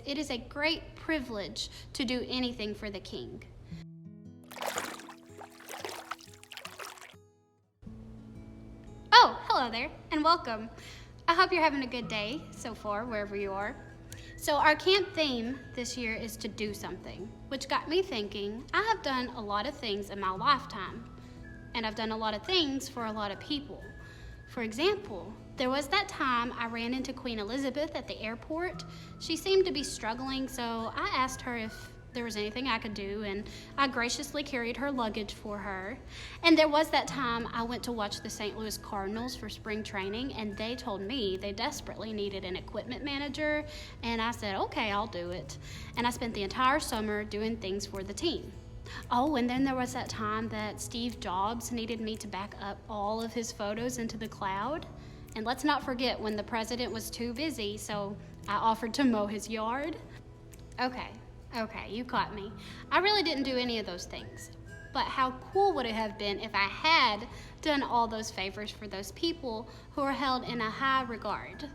It is a great privilege to do anything for the King. Oh, hello there, and welcome. I hope you're having a good day so far, wherever you are. So our camp theme this year is to do something, which got me thinking, I have done a lot of things in my lifetime, and I've done a lot of things for a lot of people. For example, there was that time I ran into Queen Elizabeth at the airport. She seemed to be struggling, so I asked her if there was anything I could do, and I graciously carried her luggage for her. And there was that time I went to watch the St. Louis Cardinals for spring training, and they told me they desperately needed an equipment manager, and I said, okay, I'll do it. And I spent the entire summer doing things for the team. Oh, and then there was that time that Steve Jobs needed me to back up all of his photos into the cloud. And let's not forget when the president was too busy, so I offered to mow his yard. Okay, you caught me. I really didn't do any of those things. But how cool would it have been if I had done all those favors for those people who are held in a high regard?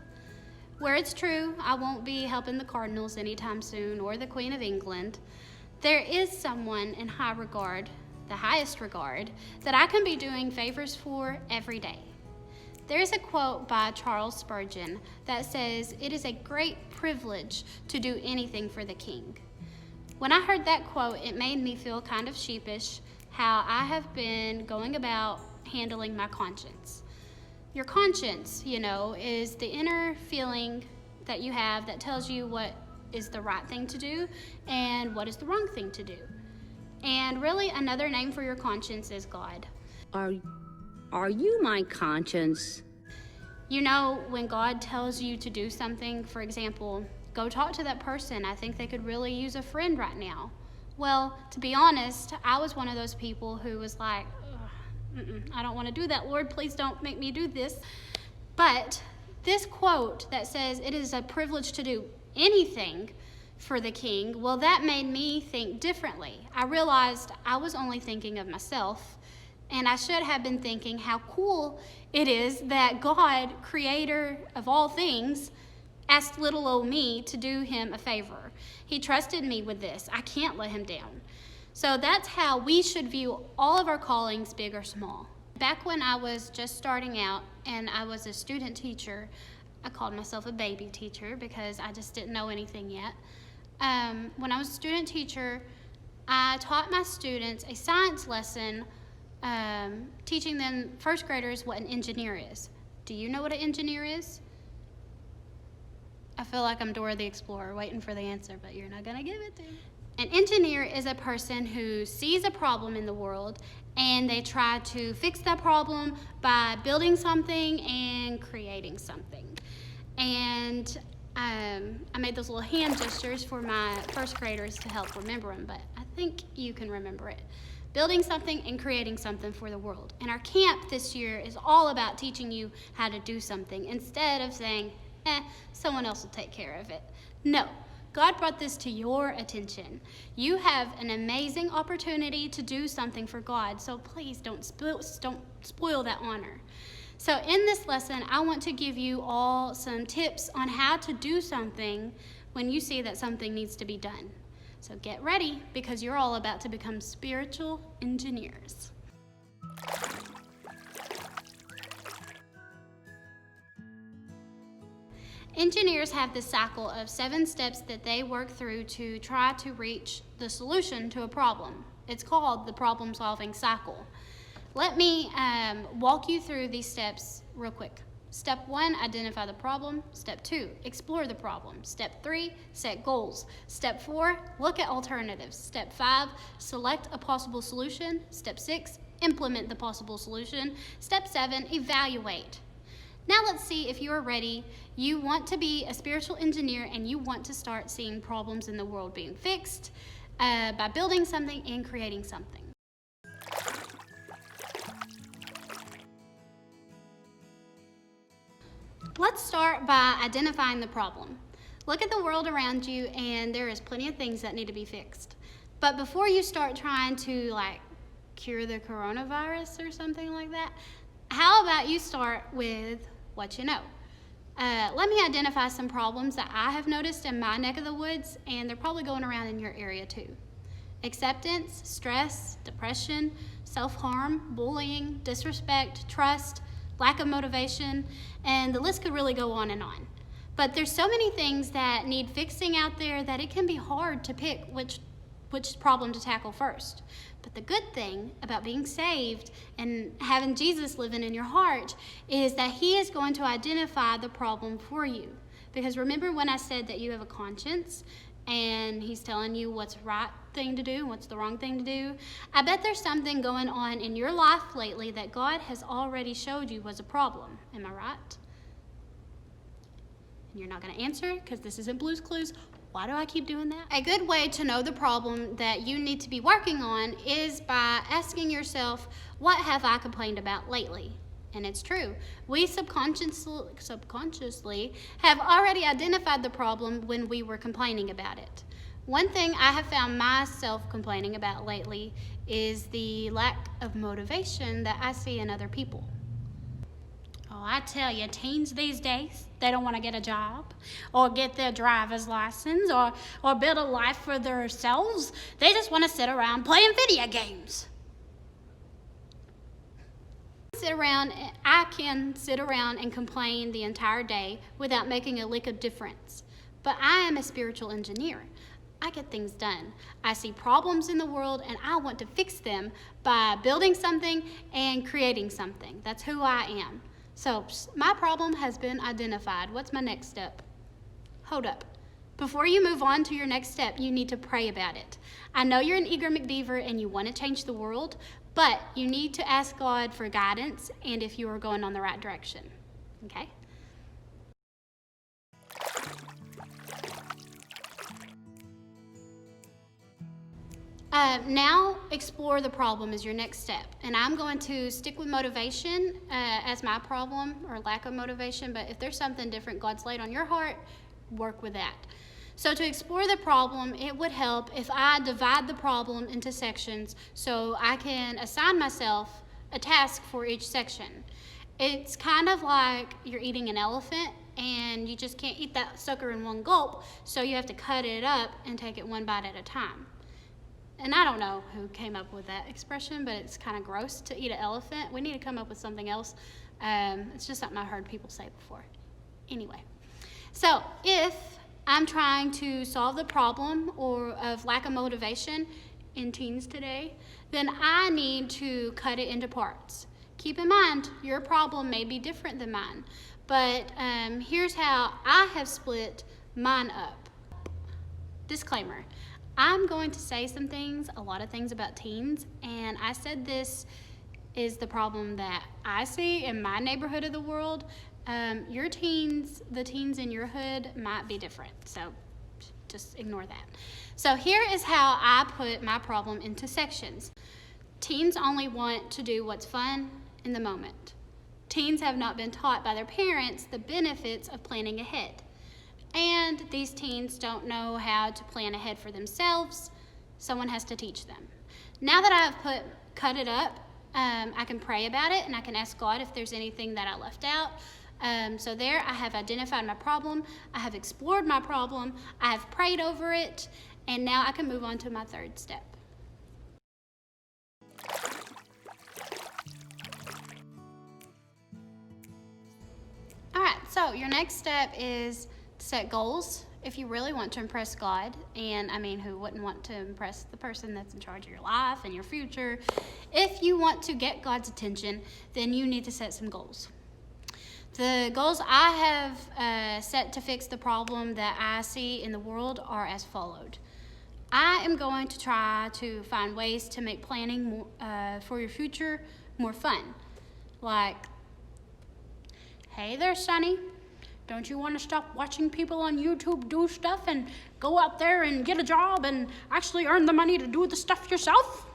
Where it's true, I won't be helping the Cardinals anytime soon or the Queen of England. There is someone in high regard, the highest regard, that I can be doing favors for every day. There's a quote by Charles Spurgeon that says, "It is a great privilege to do anything for the King." When I heard that quote, it made me feel kind of sheepish how I have been going about handling my conscience. Your conscience, is the inner feeling that you have that tells you what is the right thing to do and what is the wrong thing to do. And really, another name for your conscience is God. Are you my conscience? When God tells you to do something, for example, go talk to that person. I think they could really use a friend right now. Well, to be honest, I was one of those people who was like, I don't want to do that, Lord, please don't make me do this. But this quote that says it is a privilege to do anything for the King, well, that made me think differently. I realized I was only thinking of myself, and I should have been thinking how cool it is that God, creator of all things, asked little old me to do him a favor. He trusted me with this. I can't let him down. So that's how we should view all of our callings, big or small. Back when I was just starting out and I was a student teacher, I called myself a baby teacher because I just didn't know anything yet. When I was a student teacher, I taught my students a science lesson, teaching them, first graders, what an engineer is. Do you know what an engineer is? I feel like I'm Dora the Explorer waiting for the answer, but you're not going to give it to me. An engineer is a person who sees a problem in the world and they try to fix that problem by building something and creating something. And I made those little hand gestures for my first graders to help remember them, but I think you can remember it. Building something and creating something for the world. And our camp this year is all about teaching you how to do something instead of saying, someone else will take care of it. No, God brought this to your attention. You have an amazing opportunity to do something for God, so please don't spoil that honor. So in this lesson, I want to give you all some tips on how to do something when you see that something needs to be done. So get ready, because you're all about to become spiritual engineers. Engineers have this cycle of 7 steps that they work through to try to reach the solution to a problem. It's called the problem-solving cycle. Let me walk you through these steps real quick. Step 1, identify the problem. Step 2, explore the problem. Step 3, set goals. Step 4, look at alternatives. Step 5, select a possible solution. Step 6, implement the possible solution. Step 7, evaluate. Now let's see if you are ready. You want to be a spiritual engineer and you want to start seeing problems in the world being fixed by building something and creating something. Let's start by identifying the problem. Look at the world around you and there is plenty of things that need to be fixed. But before you start trying to cure the coronavirus or something like that, how about you start with what you know? Let me identify some problems that I have noticed in my neck of the woods, and they're probably going around in your area too. Acceptance, stress, depression, self-harm, bullying, disrespect, trust, lack of motivation, and the list could really go on and on. But there's so many things that need fixing out there that it can be hard to pick which problem to tackle first. But the good thing about being saved and having Jesus living in your heart is that he is going to identify the problem for you. Because remember when I said that you have a conscience and he's telling you what's the right thing to do, what's the wrong thing to do? I bet there's something going on in your life lately that God has already showed you was a problem. Am I right? And you're not going to answer because this isn't Blue's Clues. Why do I keep doing that? A good way to know the problem that you need to be working on is by asking yourself, what have I complained about lately? And it's true. We subconsciously have already identified the problem when we were complaining about it. One thing I have found myself complaining about lately is the lack of motivation that I see in other people. Oh, I tell you, teens these days, they don't want to get a job or get their driver's license or build a life for themselves. They just want to sit around playing video games. I can sit around and complain the entire day without making a lick of difference. But I am a spiritual engineer. I get things done. I see problems in the world and I want to fix them by building something and creating something. That's who I am. So my problem has been identified. What's my next step? Hold up. Before you move on to your next step, you need to pray about it. I know you're an eager McBeaver and you want to change the world, but you need to ask God for guidance and if you are going on the right direction. Okay? Now, explore the problem is your next step. And I'm going to stick with motivation as my problem or lack of motivation, but if there's something different God's laid on your heart, work with that. So to explore the problem, it would help if I divide the problem into sections so I can assign myself a task for each section. It's kind of like you're eating an elephant and you just can't eat that sucker in one gulp, so you have to cut it up and take it one bite at a time. And I don't know who came up with that expression, but it's kind of gross to eat an elephant. We need to come up with something else. It's just something I've heard people say before. Anyway, so if I'm trying to solve the problem of lack of motivation in teens today, then I need to cut it into parts. Keep in mind, your problem may be different than mine, but here's how I have split mine up. Disclaimer. I'm going to say a lot of things about teens, and I said this is the problem that I see in my neighborhood of the world. The teens in your hood might be different, so just ignore that. So here is how I put my problem into sections. Teens only want to do what's fun in the moment. Teens have not been taught by their parents the benefits of planning ahead. And these teens don't know how to plan ahead for themselves. Someone has to teach them. Now that I've cut it up, I can pray about it and I can ask God if there's anything that I left out. So there I have identified my problem. I have explored my problem. I have prayed over it. And now I can move on to my third step. All right, so your next step is set goals if you really want to impress God, and I mean, who wouldn't want to impress the person that's in charge of your life and your future? If you want to get God's attention, then you need to set some goals. The goals I have set to fix the problem that I see in the world are as followed. I am going to try to find ways to make planning for your future more fun. Like, hey there, Sonny. Don't you want to stop watching people on YouTube do stuff and go out there and get a job and actually earn the money to do the stuff yourself?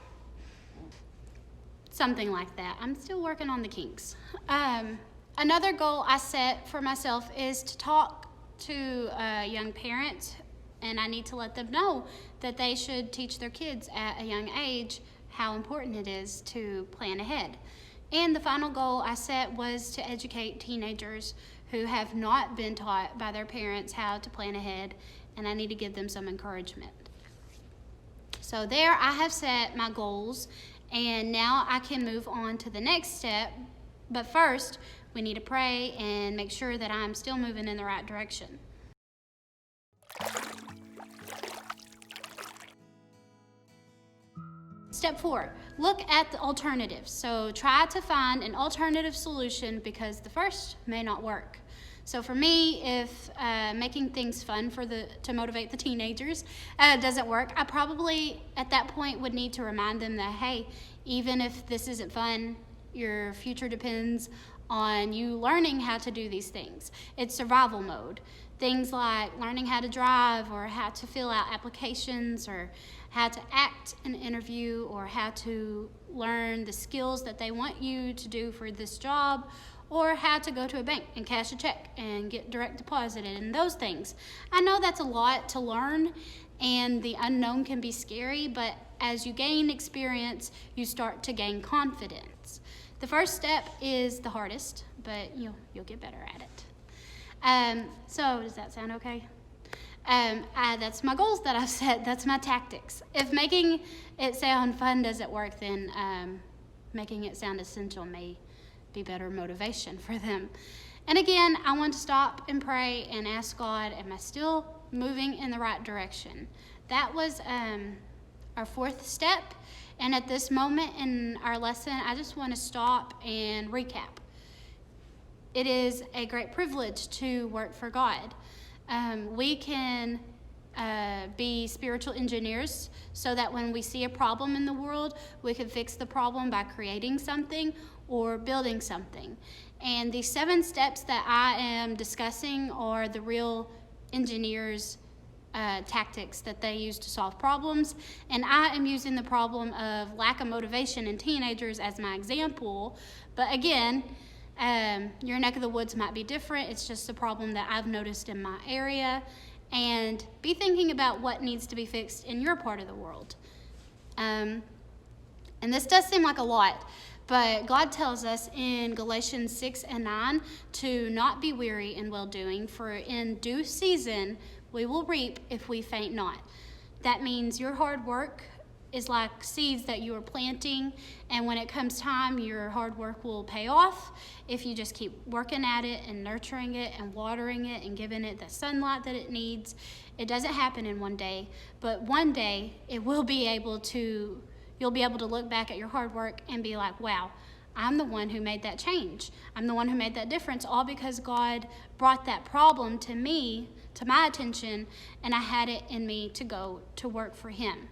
Something like that. I'm still working on the kinks. Another goal I set for myself is to talk to young parents, and I need to let them know that they should teach their kids at a young age how important it is to plan ahead. And the final goal I set was to educate teenagers who have not been taught by their parents how to plan ahead, and I need to give them some encouragement. So there I have set my goals, and now I can move on to the next step. But first, we need to pray and make sure that I'm still moving in the right direction. Step 4, look at the alternatives. So try to find an alternative solution because the first may not work. So for me, if making things fun to motivate the teenagers doesn't work, I probably at that point would need to remind them that, hey, even if this isn't fun, your future depends on you learning how to do these things. It's survival mode. Things like learning how to drive or how to fill out applications or how to act in an interview or how to learn the skills that they want you to do for this job, or how to go to a bank and cash a check and get direct deposited and those things. I know that's a lot to learn and the unknown can be scary, but as you gain experience, you start to gain confidence. The first step is the hardest, but you'll get better at it. So does that sound okay? That's my goals that I've set. That's my tactics. If making it sound fun doesn't work, then making it sound essential may be better motivation for them. And again, I want to stop and pray and ask God, am I still moving in the right direction? That was our fourth step. And at this moment in our lesson, I just want to stop and recap. It is a great privilege to work for God. We can be spiritual engineers so that when we see a problem in the world, we can fix the problem by creating something or building something. And these 7 steps that I am discussing are the real engineers' tactics that they use to solve problems. And I am using the problem of lack of motivation in teenagers as my example. But again, your neck of the woods might be different. It's just a problem that I've noticed in my area. And be thinking about what needs to be fixed in your part of the world. And this does seem like a lot, but God tells us in Galatians 6 and 9 to not be weary in well-doing, for in due season we will reap if we faint not. That means your hard work is like seeds that you are planting, and when it comes time, your hard work will pay off if you just keep working at it and nurturing it and watering it and giving it the sunlight that it needs. It doesn't happen in one day, but one day you'll be able to look back at your hard work and be like, wow, I'm the one who made that change. I'm the one who made that difference, all because God brought that problem to me, to my attention, and I had it in me to go to work for Him.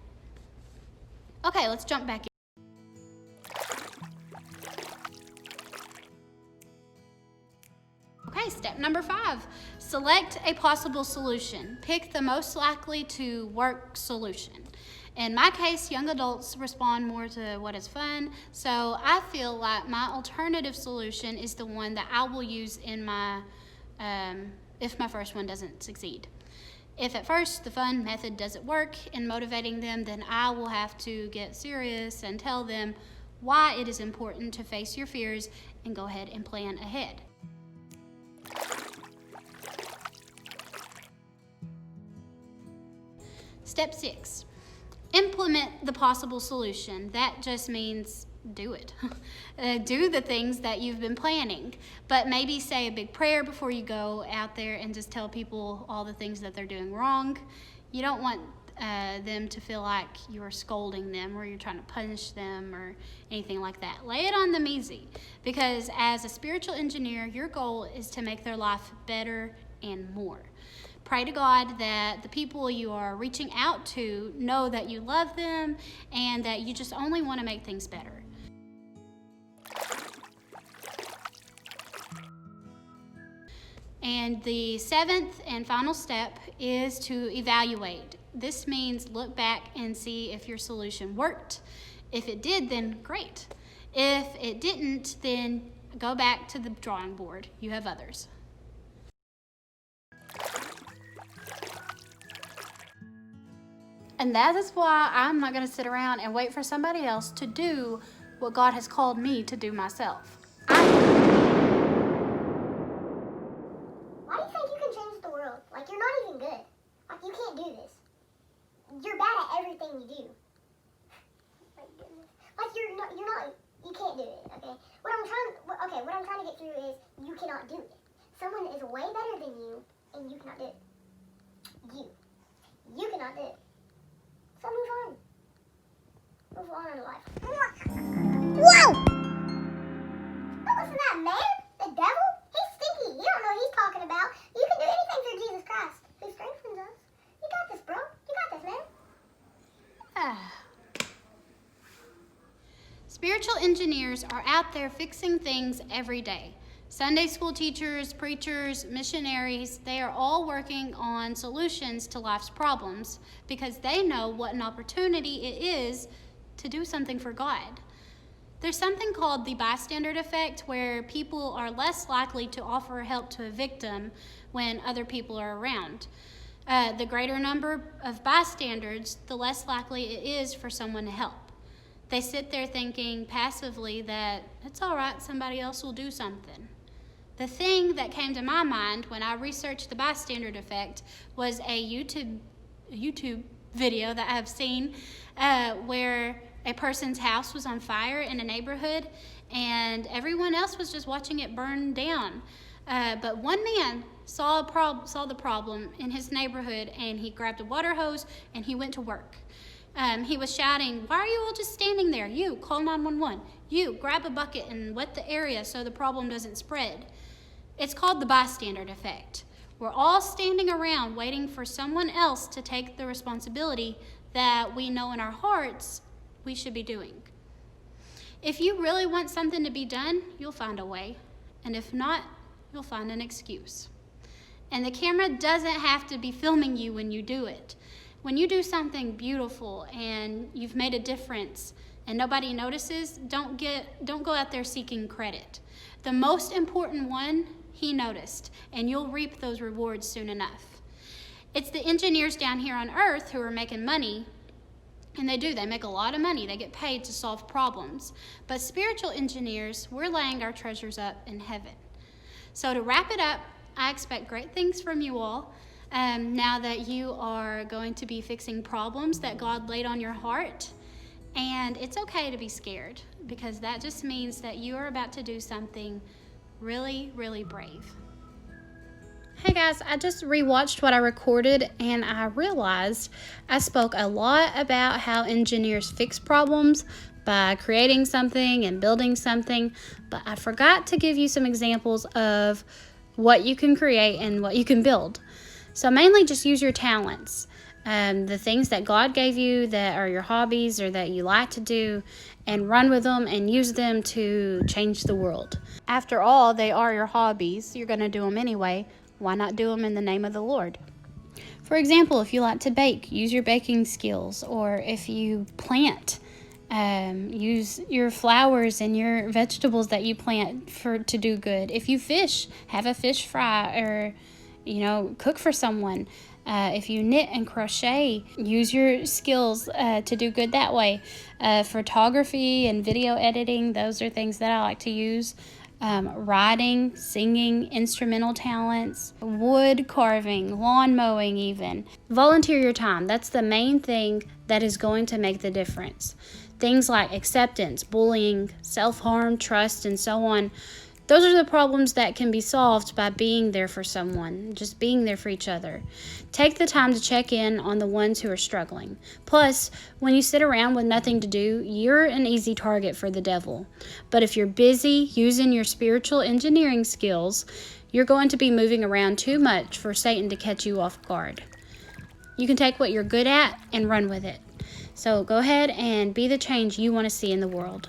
Okay, let's jump back in. Okay, step number 5, select a possible solution. Pick the most likely to work solution. In my case, young adults respond more to what is fun, so I feel like my alternative solution is the one that I will use in my, if my first one doesn't succeed. If at first the fun method doesn't work in motivating them, then I will have to get serious and tell them why it is important to face your fears and go ahead and plan ahead. Step 6, implement the possible solution. That just means do it. Do the things that you've been planning, but maybe say a big prayer before you go out there and just tell people all the things that they're doing wrong. You don't want them to feel like you're scolding them or you're trying to punish them or anything like that. Lay it on them easy, because as a spiritual engineer, your goal is to make their life better and more. Pray to God that the people you are reaching out to know that you love them and that you just only want to make things better. And the 7th and final step is to evaluate. This means look back and see if your solution worked. If it did, then great. If it didn't, then go back to the drawing board. You have others. And that is why I'm not going to sit around and wait for somebody else to do what God has called me to do myself. bad at everything you do. My goodness. Like you can't do it, okay? What I'm trying to get through is you cannot do it. Someone is way better than you, and you cannot do it. You cannot do it. So move on. Move on in life. Whoa! Don't listen to that man, the devil. He's stinky. You don't know what he's talking about. You can do anything through Jesus Christ, who strengthens us. You got this, bro. You got this, man. Spiritual engineers are out there fixing things every day. Sunday school teachers, preachers, missionaries, they are all working on solutions to life's problems because they know what an opportunity it is to do something for God. There's something called the bystander effect where people are less likely to offer help to a victim when other people are around. The greater number of bystanders, the less likely it is for someone to help. They sit there thinking passively that it's all right, somebody else will do something. The thing that came to my mind when I researched the bystander effect was a YouTube video that I've seen where a person's house was on fire in a neighborhood and everyone else was just watching it burn down. But one man saw the problem in his neighborhood and he grabbed a water hose and he went to work. He was shouting, "Why are you all just standing there? You, call 911. You, grab a bucket and wet the area so the problem doesn't spread." It's called the bystander effect. We're all standing around waiting for someone else to take the responsibility that we know in our hearts we should be doing. If you really want something to be done, you'll find a way. And if not, you'll find an excuse. And the camera doesn't have to be filming you when you do it. When you do something beautiful and you've made a difference and nobody notices, don't go out there seeking credit. The most important one, he noticed, and you'll reap those rewards soon enough. It's the engineers down here on earth who are making money, and they make a lot of money. They get paid to solve problems. But spiritual engineers, we're laying our treasures up in heaven. So to wrap it up, I expect great things from you all. Now that you are going to be fixing problems that God laid on your heart. And it's okay to be scared because that just means that you are about to do something really, really brave. Hey guys, I just rewatched what I recorded and I realized I spoke a lot about how engineers fix problems by creating something and building something, but I forgot to give you some examples of what you can create and what you can build. So mainly just use your talents, the things that God gave you that are your hobbies or that you like to do, and run with them and use them to change the world. After all, they are your hobbies. You're going to do them anyway. Why not do them in the name of the Lord? For example, if you like to bake, use your baking skills. Or if you plant, use your flowers and your vegetables that you plant to do good. If you fish, have a fish fry or cook for someone. If you knit and crochet, use your skills to do good that way. Photography and video editing, those are things that I like to use. Writing, singing, instrumental talents, wood carving, lawn mowing even. Volunteer your time. That's the main thing that is going to make the difference. Things like acceptance, bullying, self-harm, trust, and so on. Those are the problems that can be solved by being there for someone, just being there for each other. Take the time to check in on the ones who are struggling. Plus, when you sit around with nothing to do, you're an easy target for the devil. But if you're busy using your spiritual engineering skills, you're going to be moving around too much for Satan to catch you off guard. You can take what you're good at and run with it. So go ahead and be the change you want to see in the world.